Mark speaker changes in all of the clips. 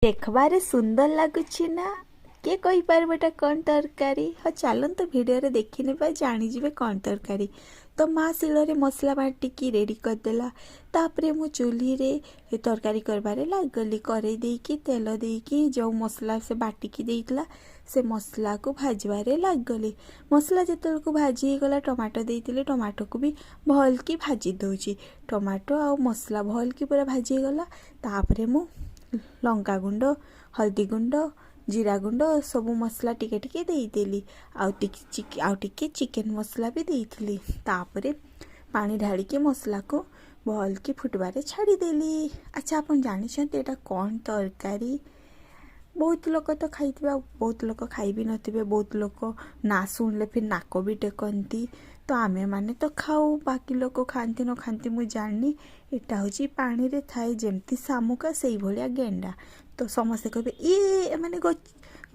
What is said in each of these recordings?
Speaker 1: देखबारे सुंदर लगुछि ना के कही पार बेटा कौन तरकारी हाँ चलत भिडियो रे देखी ने जानीजे कौन तरकारी। तो माँ शिଳରେ मसला बाटिकी रेडी करदेला। तापरे मु चूल्ही रे तरकारी करबारे लागली करे देकी तेल देकी जो मसला से बाटिकी देइतला से मसला को भाजबारे लागली। मसला जेतल को भाजी गला टमाटो देइतिले टमाटो को भी भल की भाजी दउची। टमाटो आ मसला भल की पूरा भाजी गला। तापरे मु लंका गुंड हल्दी गुंड जीरा गुंड सब मसला टिके टिके देदेली। आउ टिके चिकेन मसला भी देइथिली। तापरे पानी ढाड़ी के मसला को भल की फुटबारे छाड़ीदेली। अच्छा आपन जानिछन्ते एटा कौन तरकारी? बहुत लोग तो खाइथिबे बहुत लोग खाई भी नथिबे। बहुत लोग ना सुनले फिर नाक भी टेकती। तो आमे माने तो खाऊ बाकी लोग खाती न खाती मुझे जाननी। एटा हूँ पानी रे थाए जेमती शामुका से भलिया गेंडा। तो समस्ते कहे ये माने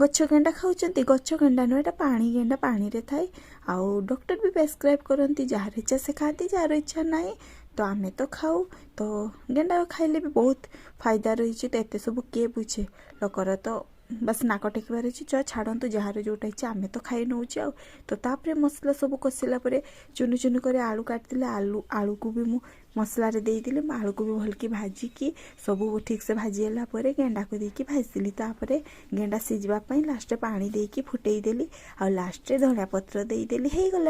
Speaker 1: गच्छ गेंडा खाऊचंती गच्छ गेंडा नुह एटा पानी गेंडा पानी रे थाए। आउ डॉक्टर भी प्रेस्क्राइब करती जार इच्छा से खाती जार इच्छा नहीं तो आमे तो खाऊ। तो गेंडा खाइले भी बहुत फायदा रही। तो एत सब किए बुझे लोकर तो बस नाक टेकबार अच्छी छाड़ू जार जोटा इच्छा आम तो खाई नौ। तो तापरे मसला सब कषिला चुनु चुनु कर आलू काटते आलू को भी मु मसला रे देइतिले। आलू को भी भलकी भाजिकी सब ठीक से भाजीला गेंडा को देकी भाजिली। तापरे गेंडा सीझा लास्ट पानी देकी फुटेदेली। आ लास्ट धनिया पत्र देदेली। हो गला।